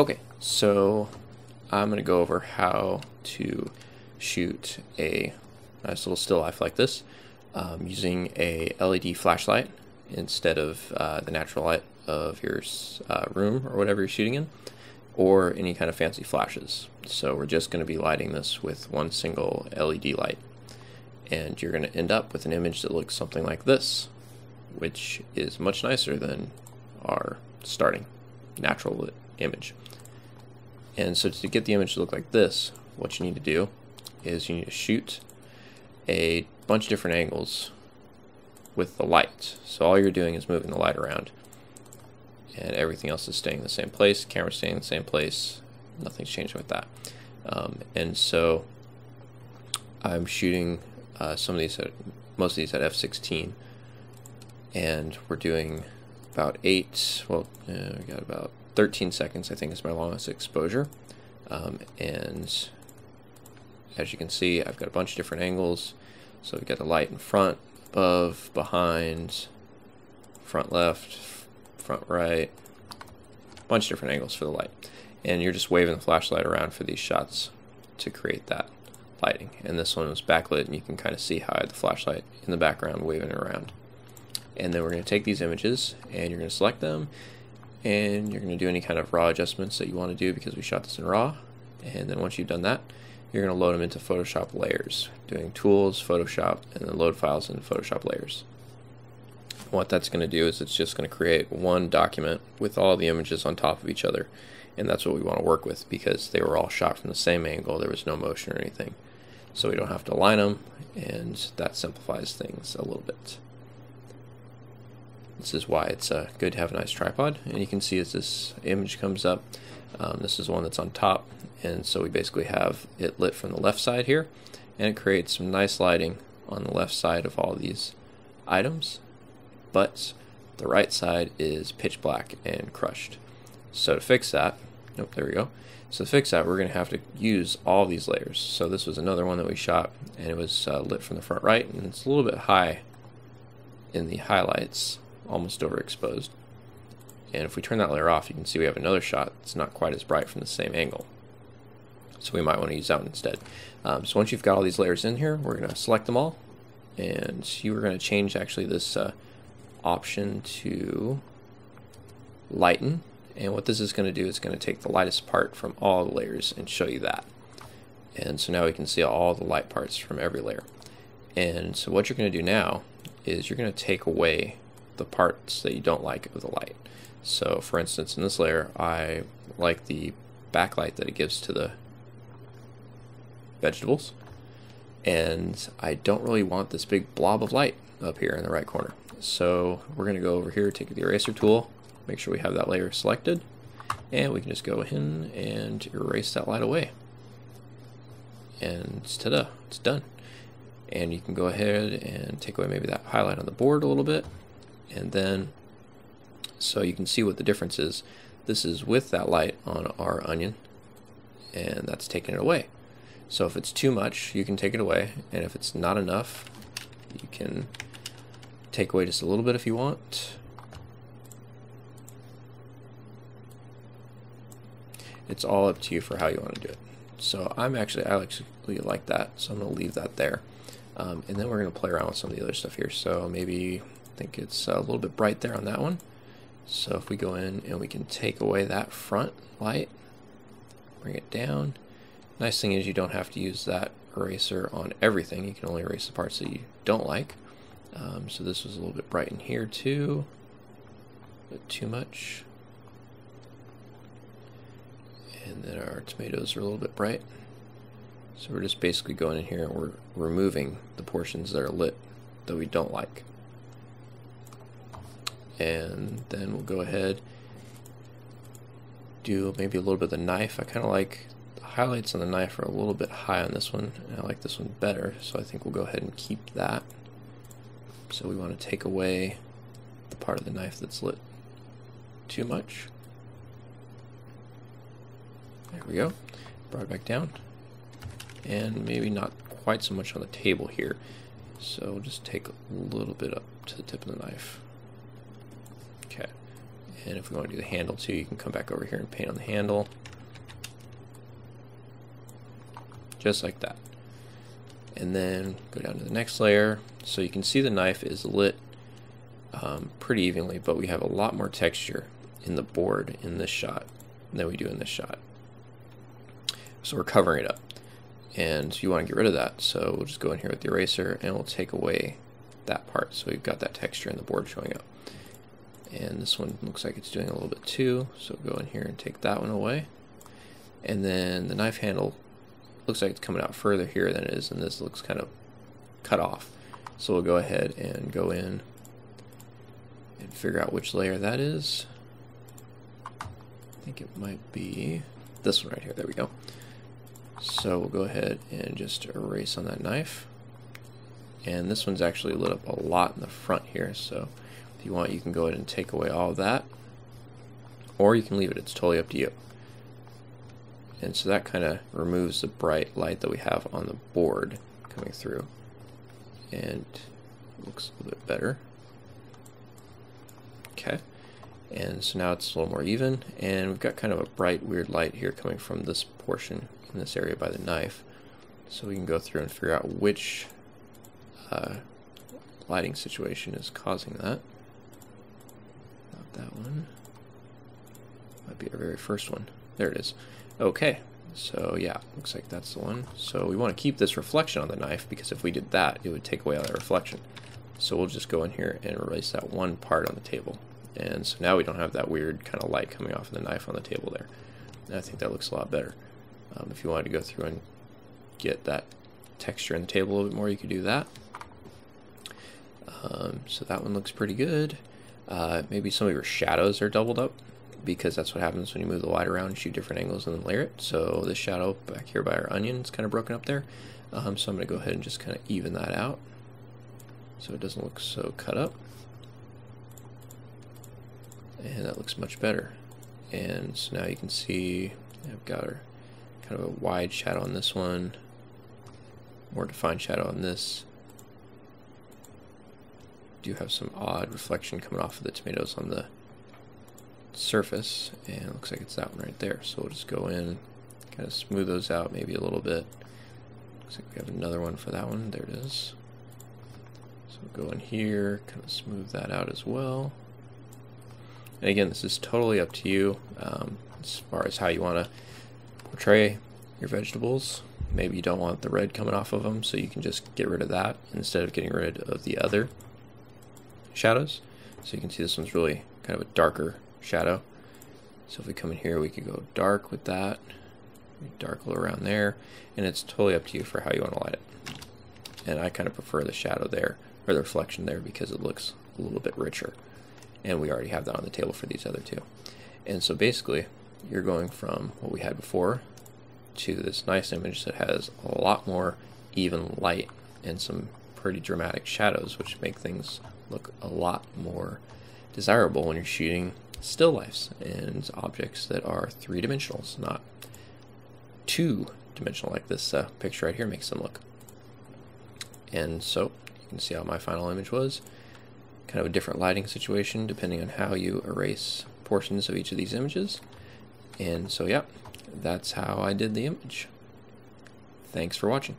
Okay, so I'm going to go over how to shoot a nice little still life like this using a LED flashlight instead of the natural light of your room or whatever you're shooting in, or any kind of fancy flashes. So we're just going to be lighting this with one single LED light, and you're going to end up with an image that looks something like this, which is much nicer than our starting natural lit image. And so to get the image to look like this, what you need to do is you need to shoot a bunch of different angles with the light. So all you're doing is moving the light around, and everything else is staying in the same place. Camera's staying in the same place. Nothing's changing with that. And so I'm shooting some of these most of these at f/16, and we're doing about we got about 13 seconds, I think, is my longest exposure. And as you can see, I've got a bunch of different angles. So we've got the light in front, above, behind, front left, front right, a bunch of different angles for the light. And you're just waving the flashlight around for these shots to create that lighting. And this one was backlit, and you can kind of see how I had the flashlight in the background waving it around. And then we're going to take these images, and you're going to select them, and you're going to do any kind of raw adjustments that you want to do because we shot this in RAW. And then once you've done that, you're going to load them into Photoshop layers, doing Tools, Photoshop, and then load files into Photoshop layers. What that's going to do is it's just going to create one document with all the images on top of each other, and that's what we want to work with because they were all shot from the same angle. There was no motion or anything, so we don't have to align them, and that simplifies things a little bit. This is why it's good to have a nice tripod. And you can see as this image comes up, this is one that's on top, and so we basically have it lit from the left side here, and it creates some nice lighting on the left side of all these items, but the right side is pitch black and crushed. So to fix that, there we go. So to fix that, we're going to have to use all these layers. So this was another one that we shot, and it was lit from the front right, and it's a little bit high in the highlights, almost overexposed. And if we turn that layer off, you can see we have another shot that's not quite as bright from the same angle. So we might want to use that one instead. So once you've got all these layers in here, we're going to select them all, and you are going to change actually this option to lighten. And what this is going to do is going to take the lightest part from all the layers and show you that. And so now we can see all the light parts from every layer. And so what you're going to do now is you're going to take away the parts that you don't like of the light. So for instance, in this layer, I like the backlight that it gives to the vegetables, and I don't really want this big blob of light up here in the right corner. So we're going to go over here, take the eraser tool, make sure we have that layer selected, and we can just go in and erase that light away. And ta-da, it's done. And you can go ahead and take away maybe that highlight on the board a little bit, and then so you can see what the difference is. This is with that light on our onion, and that's taking it away. So if it's too much, you can take it away, and if it's not enough, you can take away just a little bit if you want. It's all up to you for how you want to do it. So I actually like that, so I'm going to leave that there. And then we're going to play around with some of the other stuff here. So maybe I think it's a little bit bright there on that one. So if we go in and we can take away that front light, bring it down. Nice thing is you don't have to use that eraser on everything. You can only erase the parts that you don't like. So this was a little bit bright in here too, but too much. And then our tomatoes are a little bit bright. So we're just basically going in here and we're removing the portions that are lit that we don't like. And then we'll go ahead, do maybe a little bit of the knife. I kind of like the highlights on the knife are a little bit high on this one, and I like this one better, so I think we'll go ahead and keep that. So we want to take away the part of the knife that's lit too much. There we go. Brought it back down. And maybe not quite so much on the table here. So we'll just take a little bit up to the tip of the knife. Okay. And if we want to do the handle too, you can come back over here and paint on the handle. Just like that. And then go down to the next layer. So you can see the knife is lit pretty evenly, but we have a lot more texture in the board in this shot than we do in this shot. So we're covering it up. And you want to get rid of that. So we'll just go in here with the eraser and we'll take away that part. So we've got that texture in the board showing up. And this one looks like it's doing a little bit too. So go in here and take that one away. And then the knife handle looks like it's coming out further here than it is, and this looks kind of cut off. So we'll go ahead and go in and figure out which layer that is. I think it might be this one right here. There we go. So we'll go ahead and just erase on that knife. And this one's actually lit up a lot in the front here, so if you want, you can go ahead and take away all of that, or you can leave it. It's totally up to you. And so that kind of removes the bright light that we have on the board coming through, and it looks a little bit better. Okay, and so now it's a little more even, and we've got kind of a bright, weird light here coming from this portion in this area by the knife. So we can go through and figure out which lighting situation is causing that. Not that one. Might be our very first one. There it is. Okay, so yeah, looks like that's the one. So we want to keep this reflection on the knife, because if we did that, it would take away all that reflection. So we'll just go in here and erase that one part on the table. And so now we don't have that weird kind of light coming off of the knife on the table there. And I think that looks a lot better. If you wanted to go through and get that texture in the table a little bit more, you could do that. So that one looks pretty good. Maybe some of your shadows are doubled up, because that's what happens when you move the light around and shoot different angles and then layer it. So this shadow back here by our onion is kind of broken up there. So I'm going to go ahead and just kind of even that out so it doesn't look so cut up. And that looks much better. And so now you can see I've got our kind of a wide shadow on this one, more defined shadow on this. Do have some odd reflection coming off of the tomatoes on the surface, and it looks like it's that one right there. So we'll just go in, kind of smooth those out maybe a little bit. Looks like we have another one for that one. There it is. So we'll go in here, kind of smooth that out as well. And again, this is totally up to you as far as how you want to portray your vegetables. Maybe you don't want the red coming off of them, so you can just get rid of that instead of getting rid of the other shadows. So you can see this one's really kind of a darker shadow. So if we come in here, we could go dark with that, darker around there, and it's totally up to you for how you want to light it. And I kind of prefer the shadow there, or the reflection there, because it looks a little bit richer. And we already have that on the table for these other two. And so basically, you're going from what we had before to this nice image that has a lot more even light and some pretty dramatic shadows, which make things look a lot more desirable when you're shooting still lifes and objects that are three-dimensional, not two-dimensional like this picture right here makes them look. And so you can see how my final image was. Kind of a different lighting situation depending on how you erase portions of each of these images. And so yeah, that's how I did the image. Thanks for watching.